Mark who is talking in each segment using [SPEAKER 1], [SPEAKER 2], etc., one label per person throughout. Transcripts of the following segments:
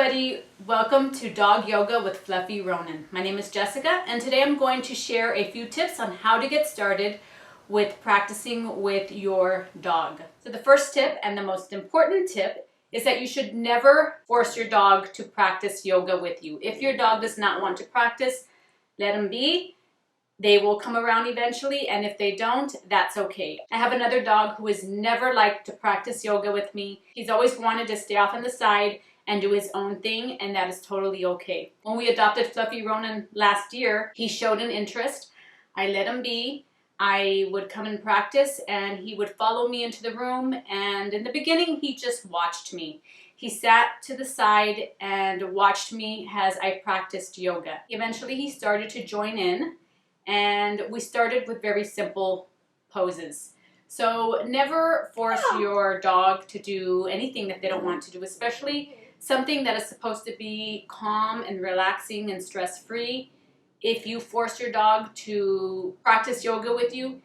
[SPEAKER 1] everybody, welcome to Dog Yoga with Fluffy Ronan. My name is Jessica and today I'm going to share a few tips on how to get started with practicing with your dog. So the first tip and the most important tip is that you should never force your dog to practice yoga with you. If your dog does not want to practice, let him be. They will come around eventually, and if they don't, that's okay. I have another dog who has never liked to practice yoga with me. He's always wanted to stay off on the side and do his own thing, and that is totally okay. When we adopted Fluffy Ronan last year, he showed an interest. I let him be. I would come and practice, and he would follow me into the room, and in the beginning, he just watched me. He sat to the side and watched me as I practiced yoga. Eventually, he started to join in, and we started with very simple poses. So never force your dog to do anything that they don't want to do, especially something that is supposed to be calm and relaxing and stress-free. If you force your dog to practice yoga with you,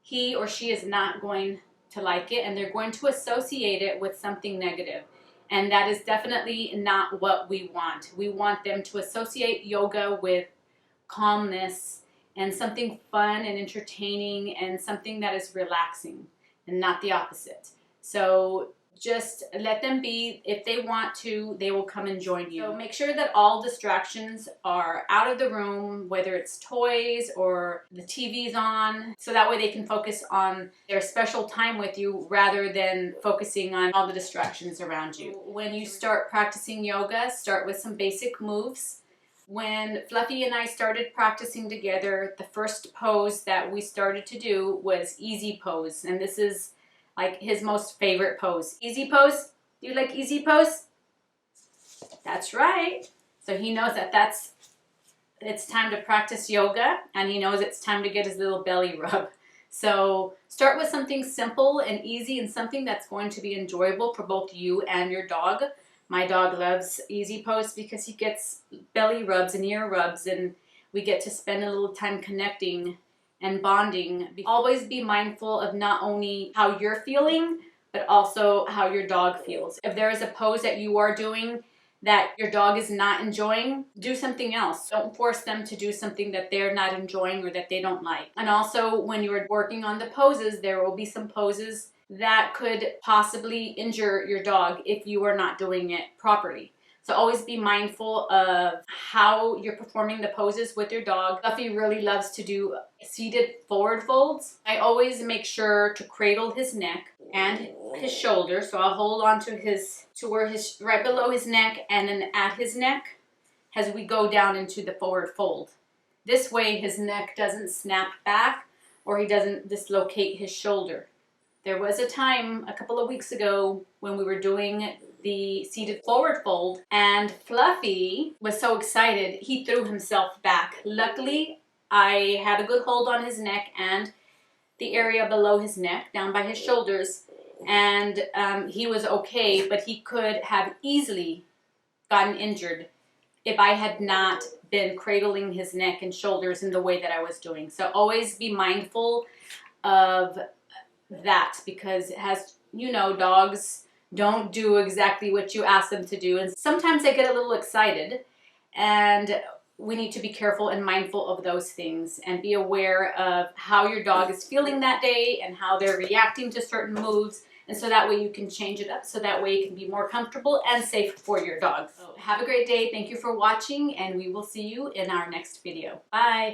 [SPEAKER 1] he or she is not going to like it, and they're going to associate it with something negative. And that is definitely not what we want. We want them to associate yoga with calmness and something fun and entertaining and something that is relaxing and not the opposite. So just let them be. If they want to, they will come and join you. So make sure that all distractions are out of the room, whether it's toys or the TV's on, so that way they can focus on their special time with you rather than focusing on all the distractions around you. When you start practicing yoga, start with some basic moves. When Fluffy and I started practicing together, the first pose that we started to do was easy pose. And this is like his most favorite pose. Easy pose? Do you like easy pose? That's right. So he knows that it's time to practice yoga, and he knows it's time to get his little belly rub. So start with something simple and easy and something that's going to be enjoyable for both you and your dog. My dog loves easy pose because he gets belly rubs and ear rubs, and we get to spend a little time connecting and bonding. Always be mindful of not only how you're feeling, but also how your dog feels. If there is a pose that you are doing that your dog is not enjoying, do something else. Don't force them to do something that they're not enjoying or that they don't like. And also, when you're working on the poses, there will be some poses that could possibly injure your dog if you are not doing it properly. So always be mindful of how you're performing the poses with your dog. Fluffy really loves to do seated forward folds. I always make sure to cradle his neck and his shoulder. So I'll hold on to right below his neck and then at his neck as we go down into the forward fold. This way his neck doesn't snap back or he doesn't dislocate his shoulder. There was a time a couple of weeks ago when we were doing the seated forward fold, and Fluffy was so excited he threw himself back. Luckily, I had a good hold on his neck and the area below his neck, down by his shoulders, and he was okay, but he could have easily gotten injured if I had not been cradling his neck and shoulders in the way that I was doing. So always be mindful of that, because as you know, dogs don't do exactly what you ask them to do, and sometimes they get a little excited, and we need to be careful and mindful of those things and be aware of how your dog is feeling that day and how they're reacting to certain moves, and so that way you can change it up so that way it can be more comfortable and safe for your dog. So have a great day. Thank you for watching, and we will see you in our next video. Bye.